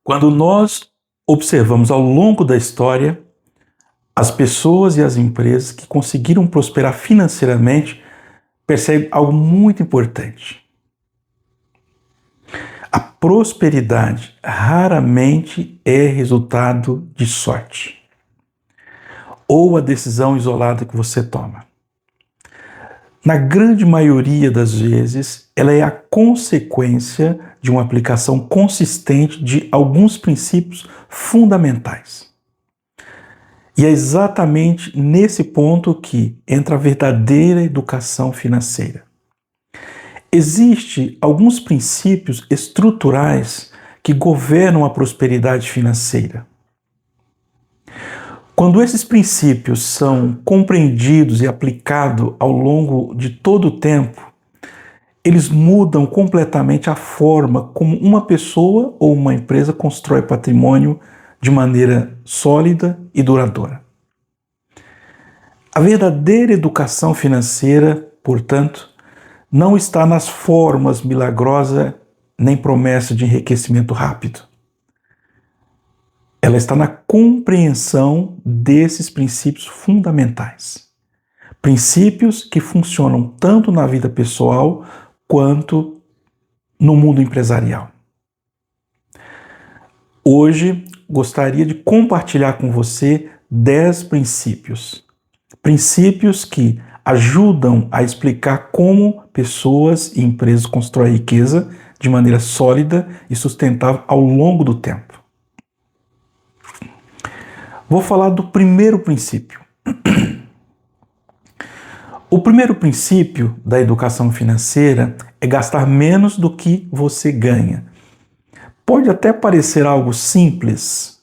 Quando nós observamos ao longo da história as pessoas e as empresas que conseguiram prosperar financeiramente, percebe algo muito importante. A prosperidade raramente é resultado de sorte ou a decisão isolada que você toma. Na grande maioria das vezes, ela é a consequência de uma aplicação consistente de alguns princípios fundamentais. E é exatamente nesse ponto que entra a verdadeira educação financeira. Existem alguns princípios estruturais que governam a prosperidade financeira. Quando esses princípios são compreendidos e aplicados ao longo de todo o tempo, eles mudam completamente a forma como uma pessoa ou uma empresa constrói patrimônio de maneira sólida e duradoura. A verdadeira educação financeira, portanto, não está nas formas milagrosas nem promessa de enriquecimento rápido. Ela está na compreensão desses princípios fundamentais. Princípios que funcionam tanto na vida pessoal quanto no mundo empresarial. Hoje, gostaria de compartilhar com você 10 princípios. Princípios que ajudam a explicar como pessoas e empresas constroem riqueza de maneira sólida e sustentável ao longo do tempo. Vou falar do primeiro princípio. O primeiro princípio da educação financeira é gastar menos do que você ganha. Pode até parecer algo simples,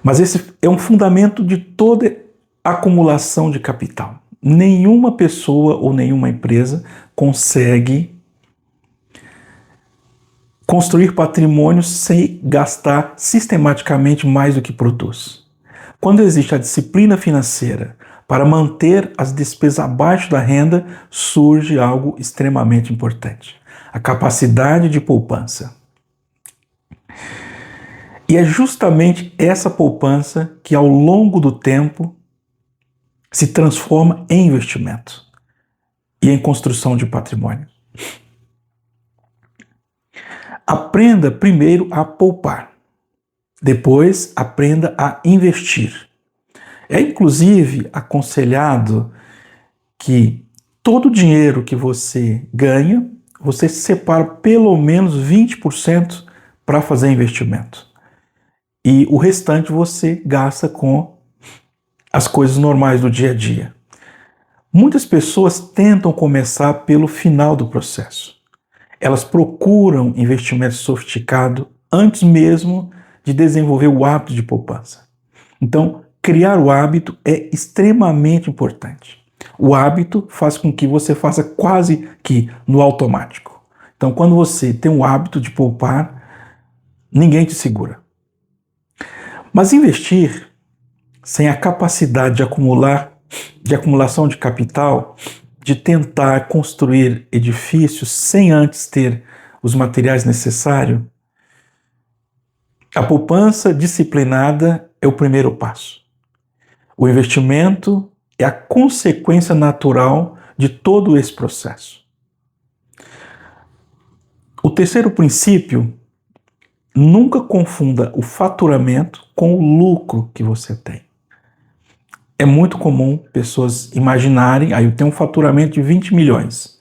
mas esse é um fundamento de toda acumulação de capital. Nenhuma pessoa ou nenhuma empresa consegue construir patrimônio sem gastar sistematicamente mais do que produz. Quando existe a disciplina financeira para manter as despesas abaixo da renda, surge algo extremamente importante: a capacidade de poupança. E é justamente essa poupança que, ao longo do tempo, se transforma em investimento e em construção de patrimônio. Aprenda primeiro a poupar, depois aprenda a investir. É inclusive aconselhado que todo o dinheiro que você ganha, você separa pelo menos 20% para fazer investimento. E o restante você gasta com as coisas normais do dia a dia. Muitas pessoas tentam começar pelo final do processo. Elas procuram investimento sofisticado antes mesmo de desenvolver o hábito de poupança. Então, criar o hábito é extremamente importante. O hábito faz com que você faça quase que no automático. Então, quando você tem o hábito de poupar, ninguém te segura. Mas investir sem a capacidade de acumulação de capital, de tentar construir edifícios sem antes ter os materiais necessários, a poupança disciplinada é o primeiro passo. O investimento é a consequência natural de todo esse processo. O terceiro princípio: nunca confunda o faturamento com o lucro que você tem. É muito comum pessoas imaginarem, eu tenho um faturamento de 20 milhões,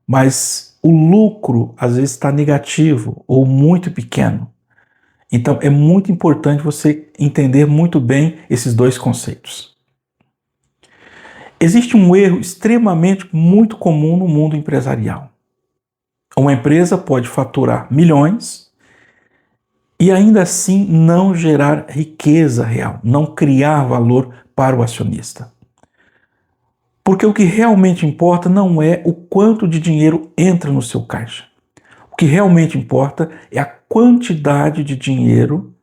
mas o lucro às vezes está negativo ou muito pequeno. Então é muito importante você entender muito bem esses dois conceitos. Existe um erro extremamente muito comum no mundo empresarial. Uma empresa pode faturar milhões e ainda assim não gerar riqueza real, não criar valor para o acionista. Porque o que realmente importa não é o quanto de dinheiro entra no seu caixa. O que realmente importa é a quantidade de dinheiro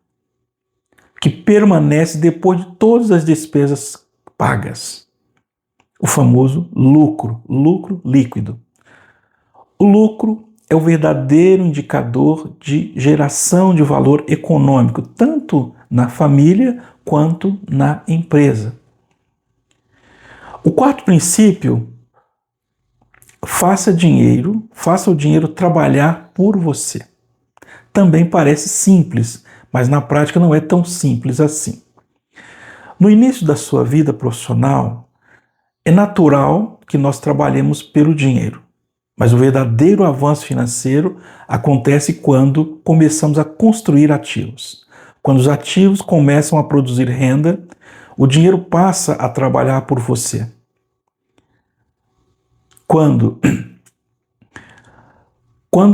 que permanece depois de todas as despesas pagas. O famoso lucro líquido. O lucro é o verdadeiro indicador de geração de valor econômico, tanto na família quanto na empresa. O quarto princípio: faça o dinheiro trabalhar por você. Também parece simples, mas na prática não é tão simples assim. No início da sua vida profissional, é natural que nós trabalhemos pelo dinheiro, mas o verdadeiro avanço financeiro acontece quando começamos a construir ativos. Quando os ativos começam a produzir renda, o dinheiro passa a trabalhar por você. Quando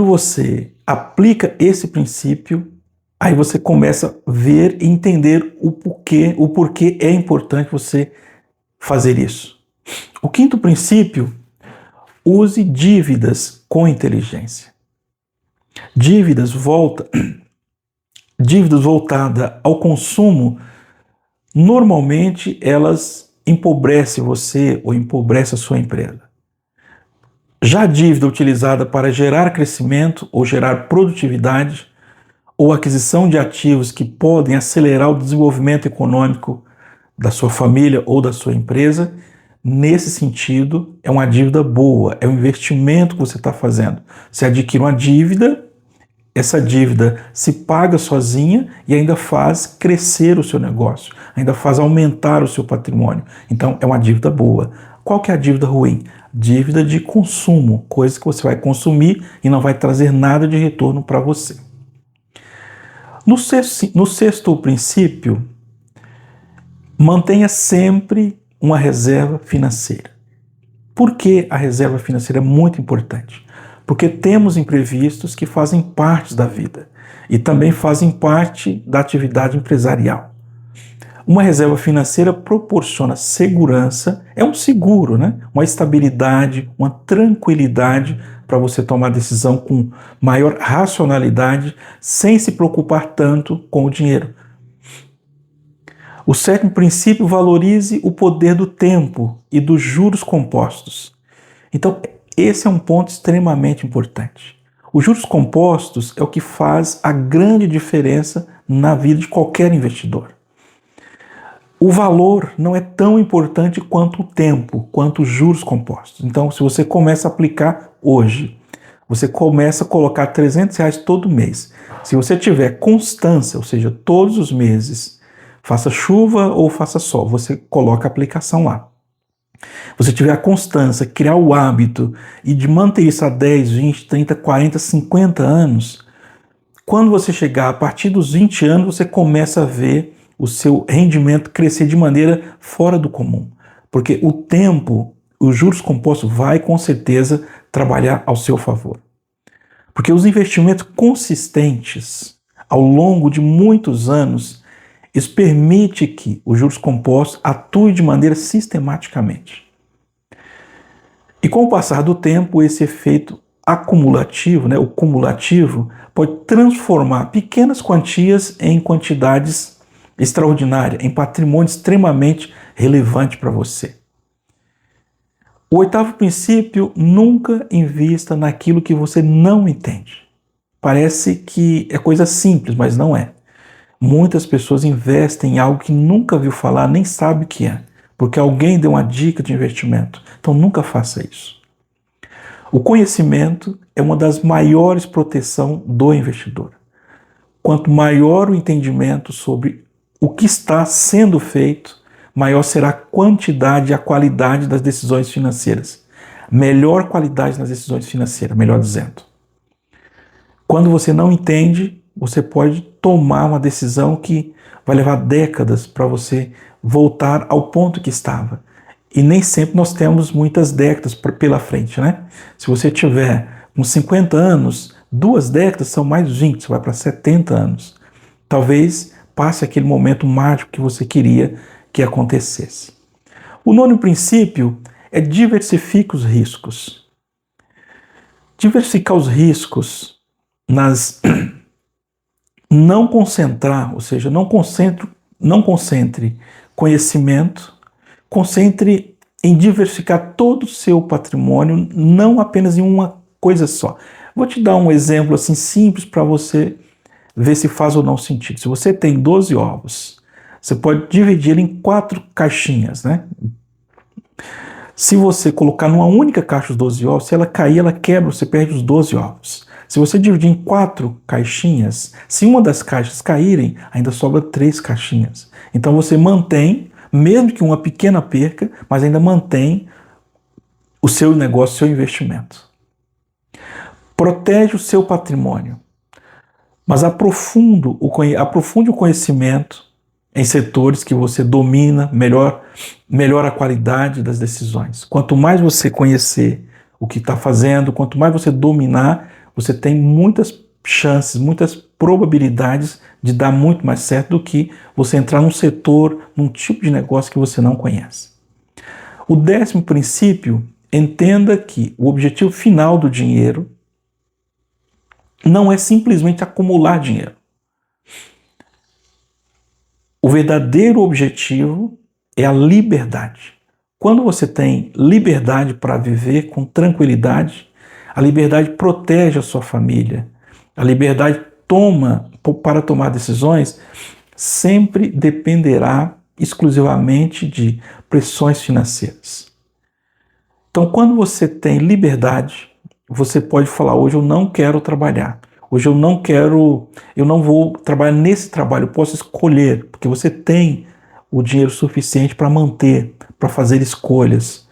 você aplica esse princípio, aí você começa a ver e entender o porquê é importante você fazer isso. O quinto princípio: use dívidas com inteligência. Dívidas voltadas ao consumo, normalmente elas empobrecem você ou empobrecem a sua empresa. Já a dívida utilizada para gerar crescimento ou gerar produtividade ou aquisição de ativos que podem acelerar o desenvolvimento econômico da sua família ou da sua empresa, nesse sentido, é uma dívida boa, é um investimento que você está fazendo. Você adquire uma dívida, essa dívida se paga sozinha e ainda faz crescer o seu negócio, ainda faz aumentar o seu patrimônio. Então, é uma dívida boa. Qual que é a dívida ruim? Dívida de consumo, coisa que você vai consumir e não vai trazer nada de retorno para você. No sexto princípio, mantenha sempre uma reserva financeira. Por que a reserva financeira é muito importante? Porque temos imprevistos que fazem parte da vida e também fazem parte da atividade empresarial. Uma reserva financeira proporciona segurança, é um seguro, né? Uma estabilidade, uma tranquilidade para você tomar decisão com maior racionalidade, sem se preocupar tanto com o dinheiro. O sétimo princípio: valorize o poder do tempo e dos juros compostos. Então, esse é um ponto extremamente importante. Os juros compostos é o que faz a grande diferença na vida de qualquer investidor. O valor não é tão importante quanto o tempo, quanto os juros compostos. Então, se você começa a aplicar hoje, você começa a colocar R$300 todo mês. Se você tiver constância, ou seja, todos os meses, faça chuva ou faça sol, você coloca a aplicação lá. Você tiver a constância, criar o hábito e de manter isso há 10, 20, 30, 40, 50 anos, quando você chegar a partir dos 20 anos, você começa a ver o seu rendimento crescer de maneira fora do comum. Porque o tempo, os juros compostos vai com certeza trabalhar ao seu favor. Porque os investimentos consistentes ao longo de muitos anos, isso permite que os juros compostos atuem de maneira sistematicamente. E com o passar do tempo, esse efeito acumulativo, o cumulativo, pode transformar pequenas quantias em quantidades extraordinárias, em patrimônio extremamente relevante para você. O oitavo princípio: nunca invista naquilo que você não entende. Parece que é coisa simples, mas não é. Muitas pessoas investem em algo que nunca viu falar, nem sabe o que é, porque alguém deu uma dica de investimento. Então nunca faça isso. O conhecimento é uma das maiores proteções do investidor. Quanto maior o entendimento sobre o que está sendo feito, maior será a quantidade e a qualidade das decisões financeiras. Melhor qualidade nas decisões financeiras, melhor dizendo. Quando você não entende, você pode tomar uma decisão que vai levar décadas para você voltar ao ponto que estava. E nem sempre nós temos muitas décadas pela frente, né? Se você tiver uns 50 anos, 2 décadas são mais 20, você vai para 70 anos. Talvez passe aquele momento mágico que você queria que acontecesse. O nono princípio é diversifique os riscos. Diversificar os riscos não concentrar, ou seja, não concentre conhecimento, concentre em diversificar todo o seu patrimônio, não apenas em uma coisa só. Vou te dar um exemplo assim simples para você ver se faz ou não sentido. Se você tem 12 ovos, você pode dividir em 4 caixinhas, né? Se você colocar numa única caixa os 12 ovos, se ela cair, ela quebra, você perde os 12 ovos. Se você dividir em 4 caixinhas, se uma das caixas caírem, ainda sobra 3 caixinhas. Então você mantém, mesmo que uma pequena perca, mas ainda mantém o seu negócio, o seu investimento. Protege o seu patrimônio, mas aprofunde o conhecimento em setores que você domina, melhora a qualidade das decisões. Quanto mais você conhecer o que está fazendo, quanto mais você dominar, você tem muitas chances, muitas probabilidades de dar muito mais certo do que você entrar num setor, num tipo de negócio que você não conhece. O 10º princípio, entenda que o objetivo final do dinheiro não é simplesmente acumular dinheiro. O verdadeiro objetivo é a liberdade. Quando você tem liberdade para viver com tranquilidade, a liberdade protege a sua família. A liberdade para tomar decisões sempre dependerá exclusivamente de pressões financeiras. Então, quando você tem liberdade, você pode falar: hoje eu não quero trabalhar. Hoje eu não vou trabalhar nesse trabalho, eu posso escolher, porque você tem o dinheiro suficiente para manter, para fazer escolhas.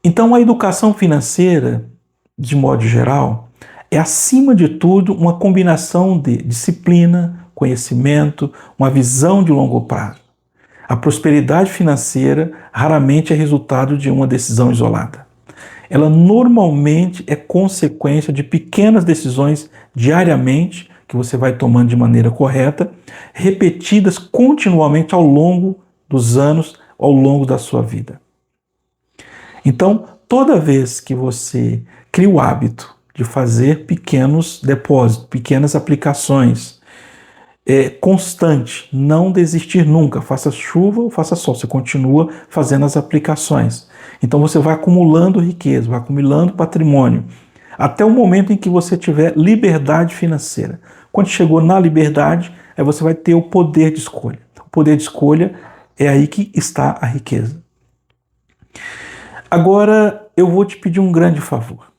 Então a educação financeira, de modo geral, é acima de tudo uma combinação de disciplina, conhecimento, uma visão de longo prazo. A prosperidade financeira raramente é resultado de uma decisão isolada. Ela normalmente é consequência de pequenas decisões diariamente, que você vai tomando de maneira correta, repetidas continuamente ao longo dos anos, ao longo da sua vida. Então, toda vez que você cria o hábito de fazer pequenos depósitos, pequenas aplicações, constante, não desistir nunca, faça chuva ou faça sol, você continua fazendo as aplicações. Então você vai acumulando riqueza, vai acumulando patrimônio, até o momento em que você tiver liberdade financeira. Quando chegou na liberdade, aí você vai ter o poder de escolha. O poder de escolha é aí que está a riqueza. Agora eu vou te pedir um grande favor.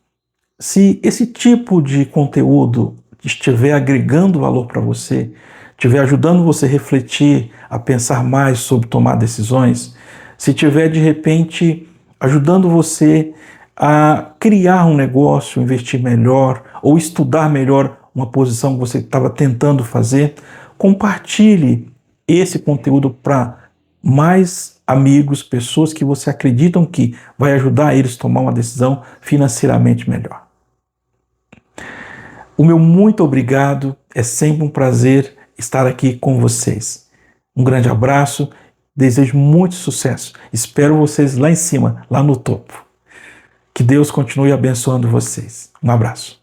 Se esse tipo de conteúdo estiver agregando valor para você, estiver ajudando você a refletir, a pensar mais sobre tomar decisões, se estiver de repente ajudando você a criar um negócio, investir melhor ou estudar melhor uma posição que você estava tentando fazer, compartilhe esse conteúdo para mais amigos, pessoas que você acredita que vai ajudar eles a tomar uma decisão financeiramente melhor. O meu muito obrigado, é sempre um prazer estar aqui com vocês. Um grande abraço, desejo muito sucesso. Espero vocês lá em cima, lá no topo. Que Deus continue abençoando vocês. Um abraço.